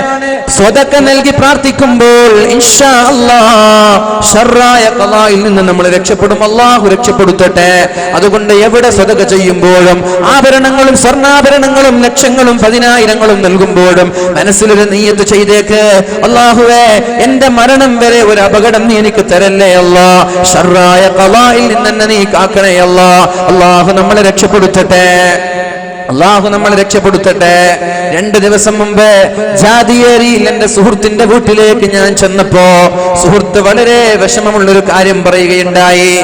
സ്വതക്ക നൽകി പ്രാർത്ഥിക്കുമ്പോൾ ഇൻഷാ അല്ലാഹ് ശർറായ ഖളായിൽ നിന്ന് നമ്മൾ രക്ഷപ്പെടും. അല്ലാഹു രക്ഷപ്പെടുത്തട്ടെ. അതുകൊണ്ട് എവിടെ സ്വതക്ക ചെയ്യുമ്പോഴും ആഭരണങ്ങളും സ്വർണ്ണാഭരണങ്ങളും ലക്ഷങ്ങളും പതിനായിരങ്ങളും നൽകുമ്പോഴും മനസ്സിലൊരു നിയ്യത്ത് ചെയ്തേക്ക്, അല്ലാഹുവേ എന്റെ മരണം വരെ ഒരു അപകടം നീ എനിക്ക് തരല്ലേ അല്ലാ, ശർറായ ഖളായിൽ നിന്ന് നീ കാക്കണേ അല്ലാ. അല്ലാഹു നമ്മളെ രക്ഷപ്പെടുത്തട്ടെ, അല്ലാഹു നമ്മളെ രക്ഷപ്പെടുത്തട്ടെ. 2 ദിവസം മുമ്പ് ജാതിയേരിയിൽ എന്റെ സുഹൃത്തിന്റെ വീട്ടിലേക്ക് ഞാൻ ചെന്നപ്പോ സുഹൃത്ത് വളരെ വിഷമമുള്ളൊരു കാര്യം പറയുകയുണ്ടായി.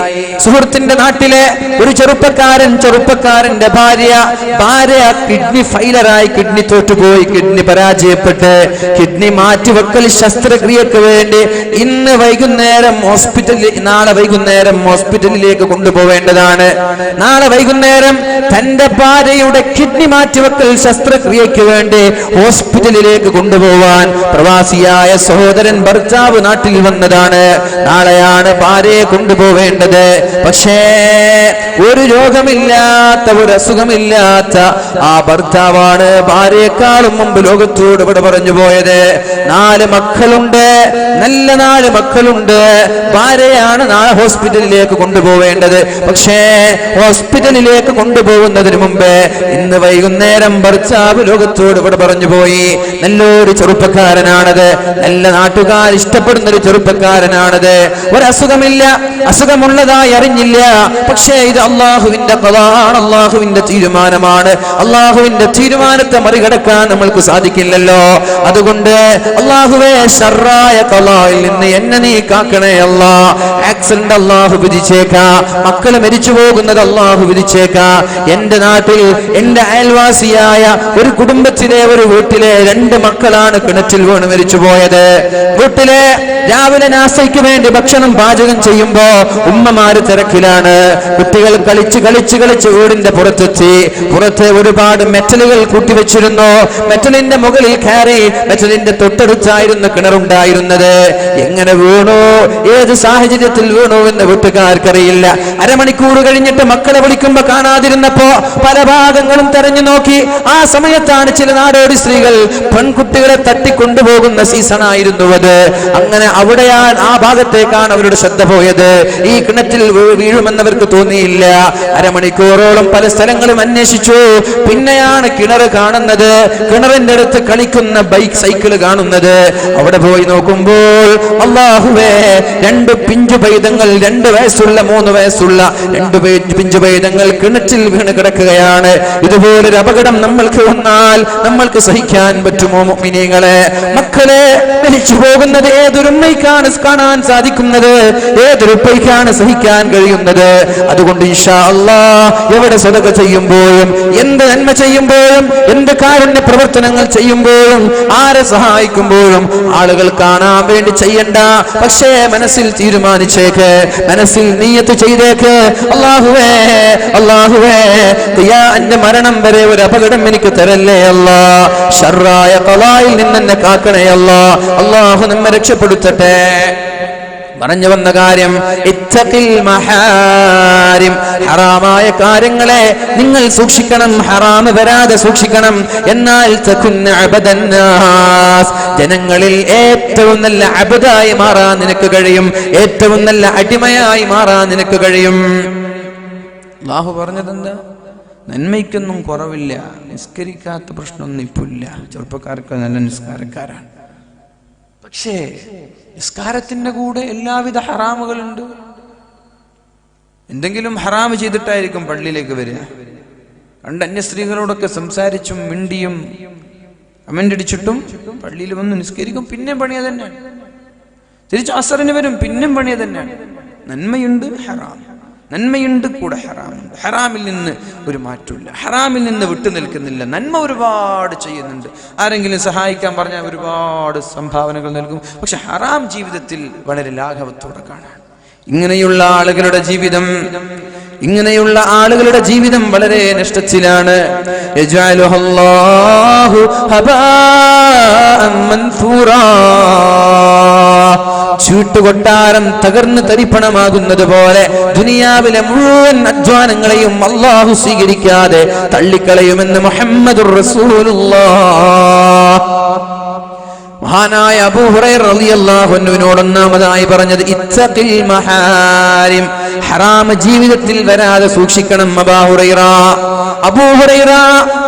സുഹൃത്തിന്റെ നാട്ടിലെ ഒരു ചെറുപ്പക്കാരന്റെ ഭാര്യ കിഡ്നി ഫെയിലറായി, കിഡ്നി തോറ്റുപോയി, കിഡ്നി പരാജയപ്പെട്ട് കിഡ്നി മാറ്റിവെക്കൽ ശസ്ത്രക്രിയക്ക് വേണ്ടി ഇന്ന് വൈകുന്നേരം നാളെ വൈകുന്നേരം ഹോസ്പിറ്റലിലേക്ക് കൊണ്ടുപോവേണ്ടതാണ്. നാളെ വൈകുന്നേരം തന്റെ ഭാര്യയുടെ കിഡ്നി മാറ്റിവെക്കൽ ശസ്ത്രക്രിയക്ക് വേണ്ടി ഹോസ്പിറ്റലിലേക്ക് കൊണ്ടുപോവാൻ പ്രവാസിയായ സഹോദരൻ ഭർത്താവ് നാട്ടിൽ വന്നതാണ്. നാളെയാണ് ഭാര്യയെ കൊണ്ടുപോവേണ്ടത്. പക്ഷേ ഒരു രോഗമില്ലാത്ത, ഒരു അസുഖമില്ലാത്ത ആ ഭർത്താവാണ് ഭാര്യയെക്കാളും മുമ്പ് ലോകത്തോട് ഇവിടെ പറഞ്ഞു പോയത്. 4 മക്കളുണ്ട്, നല്ല 4 മക്കളുണ്ട്. ഭാര്യയാണ് നാളെ ഹോസ്പിറ്റലിലേക്ക് കൊണ്ടുപോവേണ്ടത്. പക്ഷേ ഹോസ്പിറ്റലിലേക്ക് കൊണ്ടുപോകുന്നതിന് മുമ്പ് ഇന്ന് വൈകുന്നേരം ഭർത്താവ് ലോകത്തോട് ഇവിടെ പറഞ്ഞു പോയി. നല്ലൊരു ചെറുപ്പക്കാരനാണത്, നല്ല നാട്ടുകാർ ഇഷ്ടപ്പെടുന്ന ഒരു ചെറുപ്പക്കാരനാണത്. ഒരസുഖമില്ല, അസുഖമുള്ളതായി അറിഞ്ഞില്ല. പക്ഷേ ഇത് അല്ലാഹുവിന്റെ ഖളാണ്, അല്ലാഹുവിന്റെ തീരുമാനമാണ്. അല്ലാഹുവിന്റെ തീരുമാനത്തെ മറികടക്കാൻ നമ്മൾക്ക് സാധിക്കില്ലല്ലോ. അതുകൊണ്ട് അല്ലാഹുവേ ശർറായ ഖളായിൽ നിന്ന് എന്നെ നീ കാക്കണേ അല്ലാ. ആക്സിഡന്റ് അല്ലാഹു വിധിച്ചേക്കാ, മക്കള് മരിച്ചു പോകുന്നത് അല്ലാഹു വിധിച്ചേക്കാ. എന്റെ നാട്ടിൽ എന്റെ അയൽവാസിയായ ഒരു കുടുംബത്തിലെ ഒരു വീട്ടിലെ 2 മക്കളാണ് കിണറ്റിൽ വീണ് മരിച്ചു പോയത്. വീട്ടിലെ രാവിലെ നാസ്തയ്ക്ക് വേണ്ടി ഭക്ഷണം പാചകം ചെയ്യുമ്പോ ഉമ്മമാര് തിരക്കിലാണ്. കുട്ടികൾ കളിച്ച് വീടിന്റെ പുറത്തെത്തി. പുറത്ത് ഒരുപാട് മെറ്റലുകൾ കൂട്ടിവെച്ചിരുന്നു. മെറ്റലിന്റെ മുകളിൽ കയറി, മെറ്റലിന്റെ തൊട്ടടുത്തായിരുന്നു കിണറുണ്ടായിരുന്നത്. എങ്ങനെ വീണു, ഏത് സാഹചര്യത്തിൽ വീണു എന്ന് വീട്ടുകാർക്കറിയില്ല. അരമണിക്കൂർ കഴിഞ്ഞിട്ട് മക്കളെ വിളിക്കുമ്പോ കാണാതിരുന്നപ്പോ പല ഭാഗങ്ങളും തെരഞ്ഞു നോക്കി. ആ സമയത്താണ് ചില നാടോടി സ്ത്രീകൾ പെൺകുട്ടികളെ തട്ടിക്കൊണ്ടുപോകുന്ന സീസണായിരുന്നു അത്. അങ്ങനെ അവിടെയാണ്, ആ ഭാഗത്തേക്കാണ് അവരുടെ ശ്രദ്ധ പോയത്. ഈ കിണറ്റിൽ വീഴുമെന്നവർക്ക് തോന്നിയില്ല. അരമണിക്കൂറോളം പല സ്ഥലങ്ങളും അന്വേഷിച്ചു. പിന്നെയാണ് കിണർ കാണുന്നത്. കിണറിന്റെ അടുത്ത് കളിക്കുന്ന സൈക്കിള് കാണുന്നത്. അവിടെ പോയി നോക്കുമ്പോൾ അല്ലാഹുവേ 2 പിഞ്ചു പൈതങ്ങൾ, 2 വയസ്സുള്ള 3 വയസ്സുള്ള 2 പിഞ്ചു പൈതങ്ങൾ കിണറ്റിൽ വീണ് കിടക്കുകയാണ്. ഇതുപോലൊരു അപകടം നമ്മൾക്ക് വന്നാൽ നമ്മൾക്ക് സഹിക്കാൻ പറ്റുമോ മുഅ്മിനീങ്ങളെ? മക്കളെ മരിച്ചു പോകുന്നത് ഏതൊരുമ്മയ്ക്കാണ് കാണാൻ സാധിക്കുന്നത്? ഏതൊരുപ്പയ്ക്കാണ് സഹിക്കാൻ കഴിയുന്നത്? അതുകൊണ്ട് ഇൻഷാ അല്ലാഹ് എവിടെ സദഖ ചെയ്യുമ്പോഴും, എന്ത് നന്മ ചെയ്യുമ്പോഴും, എന്ത് കാരുണ്യ പ്രവർത്തനങ്ങൾ ചെയ്യുമ്പോഴും, ആരെ സഹായിക്കുമ്പോഴും ആളുകൾ കാണാൻ വേണ്ടി ചെയ്യണ്ട. പക്ഷേ മനസ്സിൽ തീരുമാനിച്ചേക്ക്, മനസ്സിൽ നിയ്യത്ത് ചെയ്തേക്ക്, അല്ലാഹുവേ അല്ലാഹുവേ എന്റെ മരണം വരെ ഒരു അപകടം എനിക്ക് തരല്ലേ അല്ലാ. ശർറായ ഖളായിൽ നിന്ന് എന്നെ കാക്കണേ അല്ലാ. അല്ലാഹു നമ്മെ രക്ഷപ്പെടുത്തട്ടെ. പറഞ്ഞു വന്ന കാര്യം ഇത്തഖിൽ മഹാരിം, ഹറാമായ കാര്യങ്ങളെ നിങ്ങൾ സൂക്ഷിക്കണം, ഹറാമ് വരാതെ സൂക്ഷിക്കണം. എന്നാൽ തകുന്ന അബദന്നാസ്, ജനങ്ങളിൽ ഏറ്റവും നല്ല അബദായി മാറാൻ നിനക്ക് കഴിയും, ഏറ്റവും നല്ല അടിമയായി മാറാൻ നിനക്ക് കഴിയും. അല്ലാഹു പറഞ്ഞതെന്താ? നന്മയ്ക്കൊന്നും കുറവില്ല, നിസ്കരിക്കാത്ത പ്രശ്നമൊന്നും ഇപ്പില്ല. ചെറുപ്പക്കാർക്ക് നല്ല നിസ്കാരക്കാരാണ്, പക്ഷേ നിസ്കാരത്തിന്റെ കൂടെ എല്ലാവിധ ഹറാമുകളുണ്ട്. എന്തെങ്കിലും ഹറാമ് ചെയ്തിട്ടായിരിക്കും പള്ളിയിലേക്ക് വരിക. കണ്ട് അന്യ സ്ത്രീകളോടൊക്കെ സംസാരിച്ചും മിണ്ടിയും കമന്റടിച്ചിട്ടും പള്ളിയിൽ വന്ന് നിസ്കരിക്കും, പിന്നെയും പണിയ തന്നെയാണ്. തിരിച്ച് അസറിന് വരും, പിന്നെയും പണിയ തന്നെയാണ്. നന്മയുണ്ട്, ഹറാം, നന്മയുണ്ട്, കൂടെ ഹറാമുണ്ട്. ഹറാമിൽ നിന്ന് ഒരു മാറ്റമില്ല, ഹറാമിൽ നിന്ന് വിട്ടു നിൽക്കുന്നില്ല. നന്മ ഒരുപാട് ചെയ്യുന്നുണ്ട്, ആരെങ്കിലും സഹായിക്കാൻ പറഞ്ഞാൽ ഒരുപാട് സംഭാവനകൾ നൽകും. പക്ഷെ ഹറാം ജീവിതത്തിൽ വളരെ ലാഘവത്തോടെ കാണാൻ. ഇങ്ങനെയുള്ള ആളുകളുടെ ജീവിതം വളരെ നഷ്ടത്തിലാണ്. യജ്അലുഹല്ലാഹു ഹബാഅൻ മൻസൂറാ, ചൂട്ടുകൊട്ടാരം തകർന്ന് തരിപ്പണമാകുന്നത് പോലെ ദുനിയാവിലെ മുഴുവൻ അധ്വാനങ്ങളെയും അല്ലാഹു സ്വീകരിക്കാതെ തള്ളിക്കളയുമെന്ന് മുഹമ്മദുർ റസൂലുള്ളാഹ്. മഹാനായ അബൂ ഹുറൈറ റളിയല്ലാഹു അൻഹുവിനോട് ഒന്നാമതായി പറഞ്ഞത് ഇത്തഖിൽ മഹാരിം, ഹറാം ജീവിതത്തിൽ വരാതെ സൂക്ഷിക്കണം. അബൂ ഹുറൈറ,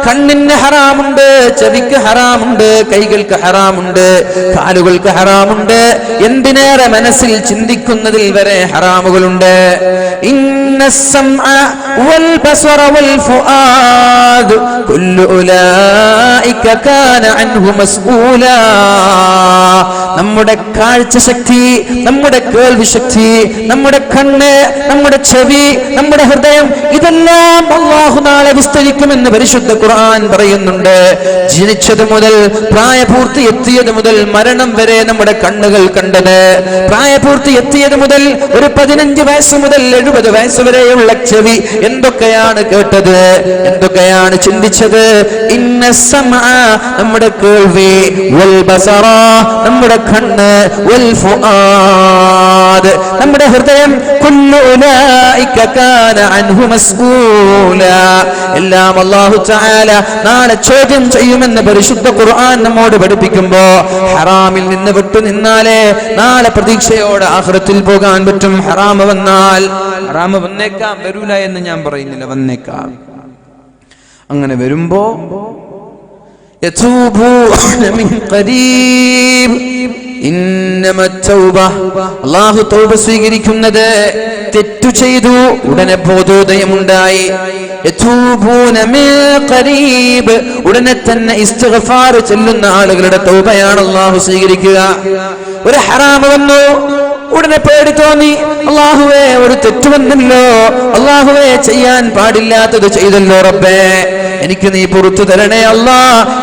കണ്ണിന് ഹറാമുണ്ട്, ചെവിക്ക് ഹറാമുണ്ട്, കൈകൾക്ക് ഹറാമുണ്ട്, കാലുകൾക്ക് ഹറാമുണ്ട്, എന്തിനേറെ മനസ്സിൽ ചിന്തിക്കുന്നതിൽ വരെ ഹറാമുകളുണ്ട്. ഇന്നസ്സംഅ വൽ ബസറ വൽ ഫുആദ് കുല്ലു ഉലൈക കാന അൻഹു മസ്ഊലാ. നമ്മുടെ കാഴ്ച ശക്തി, നമ്മുടെ കേൾവി ശക്തി, നമ്മുടെ കണ്ണ്, നമ്മുടെ ചെവി, നമ്മുടെ ഹൃദയം, ഇതെല്ലാം അല്ലാഹു നാളെ വിസ്തരിക്കുമെന്ന് പരിശുദ്ധ ഖുർആൻ പറയുന്നുണ്ട്. ജനിച്ചത് മുതൽ പ്രായപൂർത്തി എത്തിയത് മുതൽ മരണം വരെ നമ്മുടെ കണ്ണുകൾ കണ്ടത്, പ്രായപൂർത്തി എത്തിയത് മുതൽ ഒരു 15 വയസ്സ് മുതൽ 70 വയസ്സ് വരെയുള്ള ചെവി എന്തൊക്കെയാണ് കേട്ടത്, എന്തൊക്കെയാണ് ചിന്തിച്ചത്. ഇന്നസ്സമഅ, നമ്മുടെ കേൾവി, വൽ ബസറ, നമ്മുടെ കണ്ണ്, വൽ ഫുആദ്, നമ്മുടെ ഹൃദയം, കുല്ലു ഉലൈക കാന അൻഹു മസ്ഊലാ, എല്ലാം അല്ലാഹു തആല നാളെ ചോദ്യം ചെയ്യുമെന്ന് പരിശുദ്ധ ഖുർആൻ നമ്മോട് പഠിപ്പിക്കുമ്പോ ഹറാമിൽ നിന്ന് വിട്ടു നിന്നാലേ നാളെ പ്രതീക്ഷയോടെ ആഖിറത്തിൽ പോകാൻ പറ്റും. ഹറാമ് വന്നാൽ, ഹറാമ് വന്നേക്കാം, വരൂല എന്ന് ഞാൻ പറയുന്നില്ല, വന്നേക്കാം. അങ്ങനെ വരുമ്പോ അല്ലാഹു തൗബ സ്വീകരിക്കുന്നത് തെറ്റു ചെയ്തു ഉടനെ ബോധോദയമുണ്ടായി. ഉടനെ തന്നെ ഇസ്തിഗ്ഫാർ ചൊല്ലുന്ന ആളുകളുടെ തൗബയാണ് അല്ലാഹു സ്വീകരിക്കുക. ഒരു ഹറാമ് വന്നു, ഉടനെ പേടി തോന്നി, അല്ലാഹുവേ ഒരു തെറ്റ് വന്നല്ലോ, അല്ലാഹുവേ ചെയ്യാൻ പാടില്ലാത്തത് ചെയ്തല്ലോ റബ്ബേ, എനിക്ക് നീ പുറത്തു തരണേ അല്ലാ,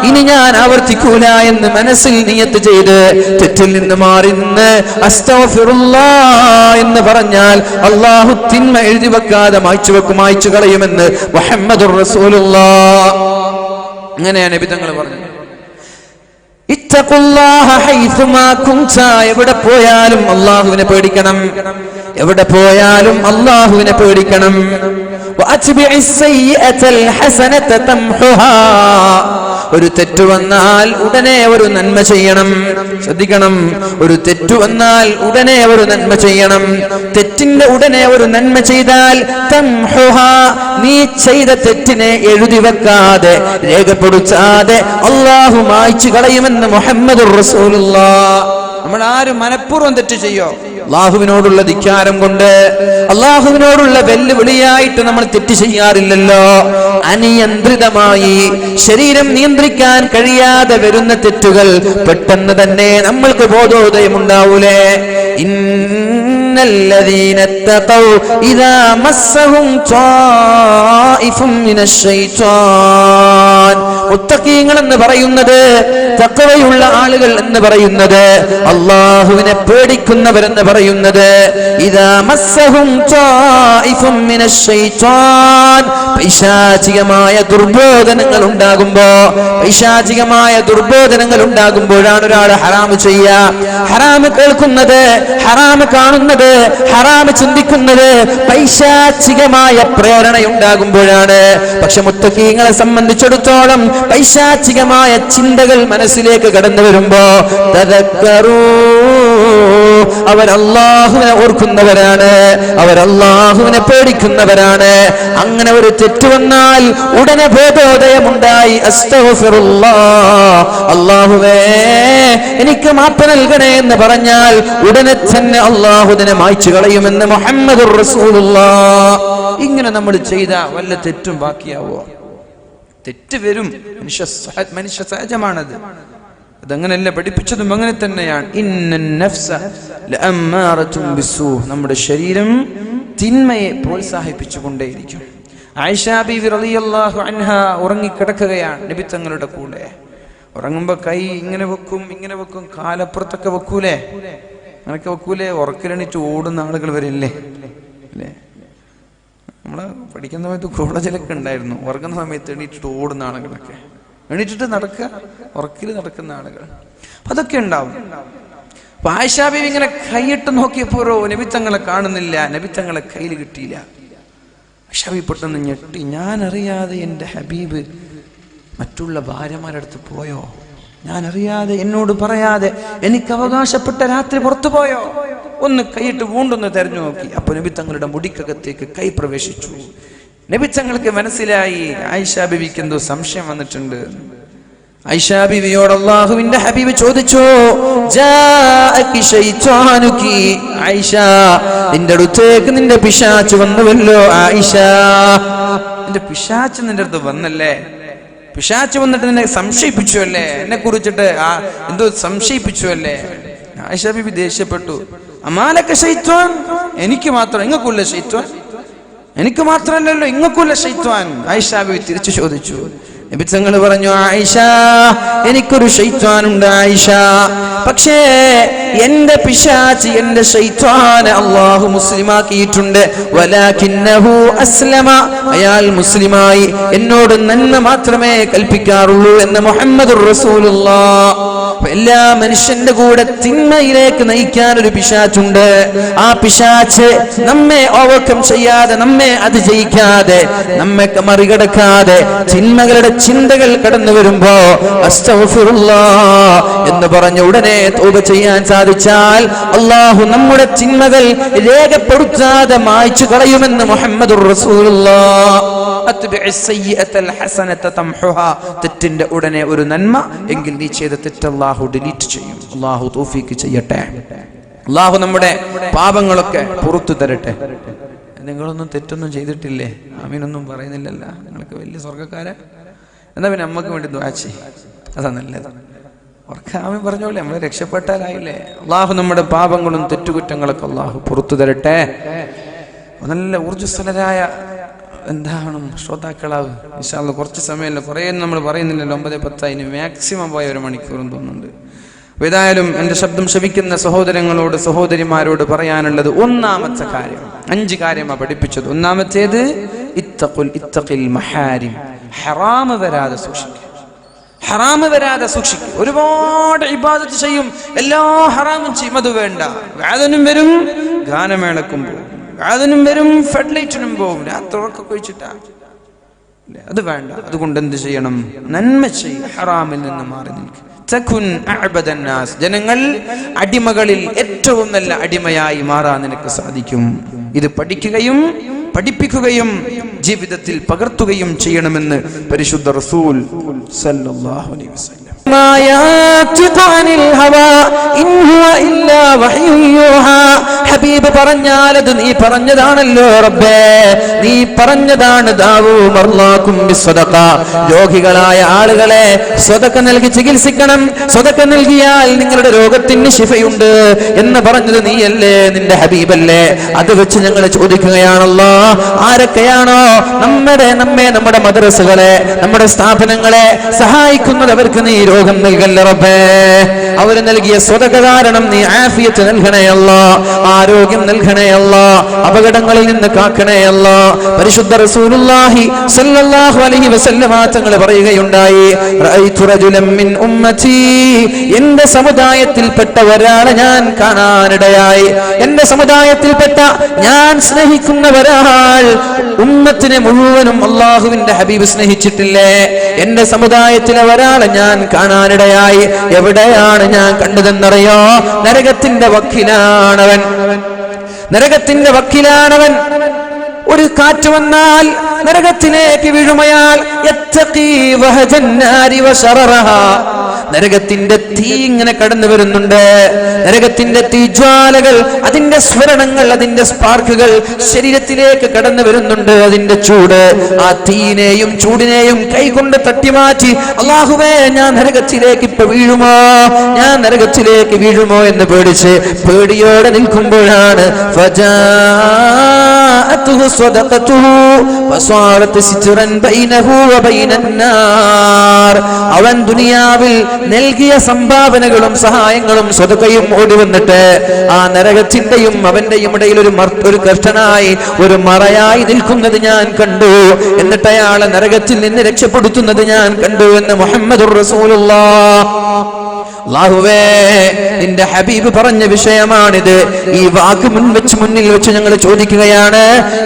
ഇനി ഞാൻ ആവർത്തിക്കൂല എന്ന് മനസ്സിൽ നിയത്ത് ചെയ്ത് തെറ്റിൽ നിന്ന് മാറി നിന്ന് അസ്തഗ്ഫിറുല്ലാഹ് എന്ന് പറഞ്ഞാൽ അല്ലാഹു തിന്മ എഴുതി വെക്കാതെ മായ്ച്ചു കളയുമെന്ന് മുഹമ്മദുർ റസൂലുള്ളാഹ്. അങ്ങനെയാണ് നബി തങ്ങൾ പറഞ്ഞത്. ഇത്തഖുല്ലാഹ ഹൈസുമാ കുൻത, എവിടെ പോയാലും അല്ലാഹുവിനെ പേടിക്കണം, എവിടെ പോയാലും അല്ലാഹുവിനെ പേടിക്കണം. വഅത്ബിഇസ് സയ്യിഅതൽ ഹസനത തംഹുഹാ, ഒരു തെറ്റ് വന്നാൽ ഉടനെ ഒരു നന്മ ചെയ്യണം. ശ്രദ്ധിക്കണം, ഒരു തെറ്റ് വന്നാൽ ഉടനെ ഒരു നന്മ ചെയ്യണം. തെറ്റിന്റെ ഉടനെ ഒരു നന്മ ചെയ്താൽ തംഹുഹാ, നീ ചെയ്ത തെറ്റിനെ എഴുതി വെക്കാതെ രേഖപ്പെടുത്താതെ അല്ലാഹു മായ്ച്ചു കളയുമെന്ന് മുഹമ്മദുർ റസൂലുള്ളാഹ്. നമ്മൾ ആരും മനഃപൂർവ്വം തെറ്റ് ചെയ്യോ? അല്ലാഹുവിനോടുള്ള ധിക്കാരം കൊണ്ട്, അല്ലാഹുവിനോടുള്ള വെല്ലുവിളിയായിട്ട് നമ്മൾ തെറ്റ് ചെയ്യാറില്ലല്ലോ. അനിയന്ത്രിതമായി ശരീരം നിയന്ത്രിക്കാൻ കഴിയാതെ വരുന്ന തെറ്റുകൾ പെട്ടെന്ന് തന്നെ നമ്മൾക്ക് ബോധോദയം ഉണ്ടാവൂലേ. ഇന്നല്ലദീന തഖൗ ഇദാ മസ്സഹും ത്വായിഫും മിനശ് ശൈത്വാൻ, മുത്തഖീങ്ങൾ എന്ന് പറയുന്നത്, തഖ്വയുള്ള ആളുകൾ എന്ന് പറയുന്നത്, അല്ലാഹുവിനെ പേടിക്കുന്നവരെന്ന് പറയുന്നത്, ഇദാ മസ്സഹും ത്വായിഫും മിനശ് ശൈത്വാൻ, പൈശാചികമായ ദുർബോധനങ്ങൾ ഉണ്ടാകുമ്പോഴാണ് ഒരാൾ ഹറാമ് ചെയ്യുക, ഹറാമ് കേൾക്കുന്നത്, ഹറാമ് കാണുന്നത്, ഹറാമ് ചിന്തിക്കുന്നത് പൈശാചികമായ പ്രേരണയുണ്ടാകുമ്പോഴാണ്. പക്ഷെ മുത്തഖീങ്ങളെ സംബന്ധിച്ചിടത്തോളം പൈശാചികമായ ചിന്തകൾ മനസ്സിലേക്ക് കടന്നു വരുമ്പോ തദക്കറൂ, അവർ അല്ലാഹുവിനെ ഓർക്കുന്നവരാണ്, അവർ അല്ലാഹുവിനെ പേടിക്കുന്നവരാണ്. അങ്ങനെ ഒരു തെറ്റ് വന്നാൽ ഉടനെ ബോധോദയമുണ്ടായി അസ്തഗ്ഫിറുല്ലാഹ്, അല്ലാഹുവേ എനിക്ക് മാപ്പ് നൽകണേ എന്ന് പറഞ്ഞാൽ ഉടനെ തന്നെ അല്ലാഹു അതിനെ മായ്ച്ചു കളയുമെന്ന് മുഹമ്മദുർ റസൂലുള്ളാഹ്. ഇങ്ങനെ നമ്മൾ ചെയ്ത വല്ല തെറ്റും ബാക്കിയാവോ? തെറ്റ് വരും, മനുഷ്യ സഹജമാണത്. അതങ്ങനെയല്ല, പഠിപ്പിച്ചതും അങ്ങനെ തന്നെയാണ്. ഇന്നൻ നഫ്സ ലഅമ്മാറത്തുൻ ബിസ്സൂ, നമ്മുടെ ശരീരം തിന്മയെ പ്രോത്സാഹിപ്പിച്ചുകൊണ്ടേയിരിക്കും. ആയിഷ ബീവി റളിയല്ലാഹു അൻഹ ഉറങ്ങിക്കിടക്കുകയാണ് നബി തങ്ങളുടെ കൂടെ. ഉറങ്ങുമ്പോ കൈ ഇങ്ങനെ വെക്കും, കാലപ്പുറത്തൊക്കെ വെക്കൂലേ, അങ്ങനൊക്കെ വെക്കൂലേ. ഉറക്കിലെണീറ്റ് ഓടുന്ന ആളുകൾ വരില്ലേ അല്ലേ? നമ്മള് പഠിക്കുന്ന സമയത്ത് കോളേജിലൊക്കെ ഉണ്ടായിരുന്നു, ഉറങ്ങുന്ന സമയത്ത് എണീറ്റിട്ട് ഓടുന്ന ആളുകളൊക്കെ, എണീറ്റിട്ട് നടക്കുക, ഉറക്കിൽ നടക്കുന്ന ആളുകൾ, അതൊക്കെ ഉണ്ടാവും. അപ്പൊ ആയിഷ ബീവി ഇങ്ങനെ കൈയിട്ട് നോക്കിയപ്പോ നബിത്തങ്ങളെ കാണുന്നില്ല, നബിത്തങ്ങളെ കയ്യിൽ കിട്ടിയില്ല. ആയിഷ ബീവി പെട്ടെന്ന് ഞെട്ടി. ഞാൻ അറിയാതെ എൻ്റെ ഹബീബ് മറ്റുള്ള ഭാര്യമാരുടെ അടുത്ത് പോയോ? ഞാൻ അറിയാതെ, എന്നോട് പറയാതെ എനിക്ക് അവകാശപ്പെട്ട രാത്രി പുറത്തു പോയോ? ഒന്ന് കൈയിട്ട് വീണ്ടൊന്ന് തെരഞ്ഞു നോക്കി. അപ്പൊ നബിത്തങ്ങളുടെ മുടിക്കകത്തേക്ക് കൈ പ്രവേശിച്ചു. നബിത്തങ്ങൾക്ക് മനസ്സിലായി ആയിഷ ബീവിക്ക് എന്തോ സംശയം വന്നിട്ടുണ്ട്. ആയിഷ ബീവിയോട് അല്ലാഹുവിന്റെ ഹബീബ് ചോദിച്ചു, ജാഅകി ശൈത്വാനുകി, ആയിഷ നിന്റെ അടുത്തേക്ക് നിന്റെ പിശാച് വന്നുവല്ലോ. ആയിഷ നിന്റെ പിശാച് നിന്റെ അടുത്ത് വന്നല്ലേ? പിശാച് വന്നിട്ട് നിന്നെ സംശയിപ്പിച്ചു അല്ലേ? എന്നെ കുറിച്ചിട്ട് എന്തോ സംശയിപ്പിച്ചു അല്ലേ? ആയിഷ ബീബി ദേഷ്യപ്പെട്ടു. അമാലക ശൈത്വാൻ, എനിക്ക് മാത്രം, ഇങ്ങക്കുള്ള ശൈത്വാൻ? എനിക്ക് മാത്രമല്ലല്ലോ, ഇങ്ങക്കുള്ള ശൈത്വാൻ? ആയിഷ ബീബി തിരിച്ചു ചോദിച്ചു. നബി തങ്ങൾ പറഞ്ഞു, ആയിഷ എനിക്കൊരു ശൈത്വാനുണ്ട് ആയിഷ, പക്ഷേ എന്റെ പിശാച്, എന്റെ ശൈത്വാനെ അല്ലാഹു മുസ്ലിമാക്കിയിട്ടുണ്ട്. വലാകിന്നഹു അസ്ലമ, അയാൾ മുസ്ലിമായി, എന്നോട് നന്മ മാത്രമേ കൽപ്പിക്കാറുള്ളൂ എന്ന് മുഹമ്മദുർ റസൂലുള്ളാഹ്. എല്ലാ മനുഷ്യന്റെ കൂടെ തിന്മയിലേക്ക് നയിക്കാൻ ഒരു പിശാചുണ്ട്. ആ പിശാച് നമ്മെ ഓവർകം ചെയ്യാതെ, നമ്മെ അതിജയിക്കാതെ, നമ്മെ മറികടക്കാതെ തിന്മകളുടെ ചിന്തകൾ കടന്നു വരുമ്പോ അസ്തഗ്ഫിറുല്ലാഹ് എന്ന് പറഞ്ഞ ഉടനെ തൗബ ചെയ്യാൻ സാധിച്ചാൽ അല്ലാഹു നമ്മുടെ തിന്മകൾ രേഖപ്പെടുത്താതെ മായ്ച്ചു കളയുമെന്ന് മുഹമ്മദുർ റസൂലുള്ളാഹ്. തെറ്റിന്റെ ഉടനെ ഒരു നന്മ എങ്കിൽ നീ ചെയ്ത തെറ്റ് അല്ലാഹു ഡിലീറ്റ് ചെയ്യും. അല്ലാഹു തൗഫീഖ് ചെയ്യട്ടെ. അല്ലാഹു നമ്മുടെ പാപങ്ങളൊക്കെ പുറത്തു തരട്ടെ. നിങ്ങളൊന്നും തെറ്റൊന്നും ചെയ്തിട്ടില്ലേ? ആമീനൊന്നും പറയുന്നില്ലല്ലോ. നിങ്ങൾക്ക് വലിയ സ്വർഗ്ഗക്കാരാ. എന്നാ പിന്നെ നമ്മക്ക് വേണ്ടി ദുആ ചെയ്യ്, അതാ നല്ലത്. ആമീൻ പറഞ്ഞോളെ, നമ്മളെ രക്ഷപ്പെട്ടാലായില്ലേ. അല്ലാഹു നമ്മുടെ പാപങ്ങളും തെറ്റുകുറ്റങ്ങളൊക്കെ അല്ലാഹു പുറത്തു തരട്ടെ. നല്ല ഊർജ്ജസ്വലരായ എന്താണ് ശ്രോതാക്കളാവ്. ഇൻഷാ അല്ലാഹ് കുറച്ച് സമയമല്ല, കുറേ നമ്മൾ പറയുന്നില്ലല്ലോ. 9:10 ഇനി മാക്സിമം പോയ 1 മണിക്കൂറും തോന്നുന്നുണ്ട്. ഏതായാലും എൻ്റെ ശബ്ദം ശ്രവിക്കുന്ന സഹോദരങ്ങളോട് സഹോദരിമാരോട് പറയാനുള്ളത്, ഒന്നാമത്തെ കാര്യം, 5 കാര്യമാണ് പഠിപ്പിച്ചത്. ഒന്നാമത്തേത് ഇത്തഖിൽ മഹാരിം, ഹറാമ് വരാതെ സൂക്ഷിക്കുക. ഹറാമ് വരാതെ സൂക്ഷിക്കുക. ഒരുപാട് ഇബാദത്ത് ചെയ്യും, എല്ലാ ഹറാമും ചെയ്യും, അത് വേണ്ട. വേദനും വരും, ഗാനമേളക്കും പോകും, വേദനും വരും, ഫെഡ്ലൈറ്റിനും പോകും, രാത്രി ഉറക്കൊക്കെ ഒഴിച്ചിട്ടാ, അത് വേണ്ട. അതുകൊണ്ട് എന്ത് ചെയ്യണം? നന്മ ചെയ്യും, ഹറാമിൽ നിന്ന് മാറി നിൽക്കുക. ജനങ്ങൾ അടിമകളിൽ ഏറ്റവും നല്ല അടിമയായി മാറാൻ നിനക്ക് സാധിക്കും. ഇത് പഠിക്കുകയും പഠിപ്പിക്കുകയും ജീവിതത്തിൽ പകർത്തുകയും ചെയ്യണമെന്ന് പരിശുദ്ധ റസൂൽ സല്ലല്ലാഹു അലൈഹി വസല്ലം. ഹബീബ് പറഞ്ഞാൽ അത് നീ പറഞ്ഞതാണല്ലോ റബ്ബേ, നീ പറഞ്ഞതാണ്. ദാവൂ മർലാക്കും ബിസ്സദഖ, രോഗികളായ ആളുകളെ സ്വതക്ക നൽകി ചികിത്സിക്കണം, സ്വതക്ക നൽകിയാൽ നിങ്ങളുടെ രോഗത്തിന് ശിഫയുണ്ട് എന്ന് പറഞ്ഞത് നീയല്ലേ, നിന്റെ ഹബീബല്ലേ? അത് വെച്ച് ഞങ്ങൾ ചോദിക്കുകയാണല്ലോ, ആരൊക്കെയാണോ നമ്മുടെ മദ്രസകളെ, നമ്മുടെ സ്ഥാപനങ്ങളെ സഹായിക്കുന്നത് അവർക്ക് നീ രോഗം നൽകല്ലേ റബ്ബേ. അവർ നൽകിയ സ്വതക കാരണം നീ ആഫിയത്ത് നൽകണേ അല്ലാ, ആരോഗ്യം നൽകണേ അല്ലാ, അപകടങ്ങളിൽ നിന്ന് കാക്കണേ അല്ലാ. പരിശുദ്ധ റസൂലുള്ളാഹി സ്വല്ലല്ലാഹു അലൈഹി വസല്ലമ തങ്ങൾ പറയുകയുണ്ടായി, റഅയ്തു റജുലൻ മിൻ ഉമ്മത്തി, എന്റെ സമുദായത്തിൽപ്പെട്ട ഒരാളെ ഞാൻ കാണാനിടയായി. എന്റെ സമുദായത്തിൽപ്പെട്ട ഞാൻ സ്നേഹിക്കുന്ന ഒരാൾ ഉമ്മത്തിനെ മുഴുവനും അല്ലാഹുവിന്റെ ഹബീബ് സ്നേഹിച്ചിട്ടില്ലേ? എന്റെ സമുദായത്തിലെ ഒരാളെ ഞാൻ കാണാനിടയായി. എവിടെയാണ് ഞാൻ കണ്ടതെന്നറിയോ? നരകത്തിന്റെ വക്കിലാണവൻ, നരകത്തിന്റെ വക്കിലാണവൻ. ഒരു കാറ്റ് വന്നാൽ നരകത്തിലേക്ക് വീഴുമയാൾ. നരകത്തിന്റെ തീ ഇങ്ങനെ കടന്നു വരുന്നുണ്ട്, നരകത്തിന്റെ തീജ്വാലകൾ, അതിന്റെ സ്ഫുരണങ്ങൾ, അതിന്റെ സ്പാർക്കുകൾ ശരീരത്തിലേക്ക് കടന്നു വരുന്നുണ്ട്. അതിന്റെ ചൂട്, ആ തീയിനെയും ചൂടിനെയും കൈകൊണ്ട് തട്ടിമാറ്റി, അല്ലാഹുവേ ഞാൻ നരകത്തിലേക്ക് ഇപ്പൊ വീഴുമോ, ഞാൻ നരകത്തിലേക്ക് വീഴുമോ എന്ന് പേടിയോടെ നിൽക്കുമ്പോഴാണ് അവൻ ദുനിയാവിൽ നൽകിയ സംഭാവനകളും സഹായങ്ങളും സ്വതക്കയും ഓടി വന്നിട്ട് ആ നരകത്തിന്റെയും അവന്റെയും ഇടയിൽ ഒരു കഷ്ടനായി, ഒരു മറയായി നിൽക്കുന്നത് ഞാൻ കണ്ടു. എന്നിട്ട് അയാളെ നരകത്തിൽ നിന്ന് രക്ഷപ്പെടുത്തുന്നത് ഞാൻ കണ്ടു എന്ന് മുഹമ്മദുർ റസൂലുള്ളാഹ്. അല്ലാഹുവേ, നിന്റെ ഹബീബ് പറഞ്ഞ വിഷയമാണിത്. ഈ വാക്ക് മുന്നിൽ വെച്ച് ഞങ്ങൾ ചോദിക്കുകയാണ്,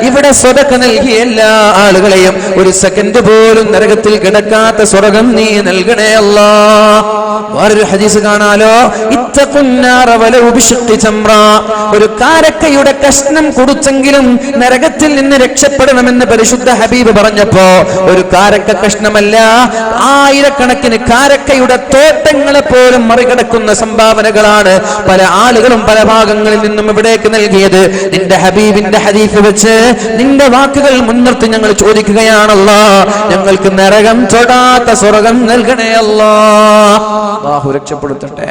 ഇവിടെ സ്വതക്ക നൽകിയ എല്ലാ ആളുകളെയും ഒരു സെക്കൻഡ് പോലും നരകത്തിൽ കിടക്കാത്ത സ്വർഗം നീ നൽകണേ അല്ലാഹ്. വേറൊരു ഹദീസ് കാണാലോ, ഒരു കാരക്കയുടെ കഷ്ണം കൊടുത്തെങ്കിലും നരകത്തിൽ നിന്ന് രക്ഷപ്പെടണമെന്ന് പരിശുദ്ധ ഹബീബ് പറഞ്ഞപ്പോ, ഒരു കാരക്ക കഷ്ണമല്ല, ആയിരക്കണക്കിന് കാരക്കയുടെ തോട്ടങ്ങളെ പോലും മറികടക്കുന്ന സംഭാവനകളാണ് പല ആളുകളും പല ഭാഗങ്ങളിൽ നിന്നും ഇവിടേക്ക് നൽകിയത്. നിന്റെ ഹബീബിന്റെ ഹദീസ് വെച്ച് നിന്റെ വാക്കുകൾ മുൻനിർത്തി ഞങ്ങൾ ചോദിക്കുകയാണല്ലോ, ഞങ്ങൾക്ക് നരകം തൊടാത്ത സ്വർഗം നൽകണേ അല്ലാഹ്. അല്ലാഹു രക്ഷപ്പെടുത്തട്ടെ.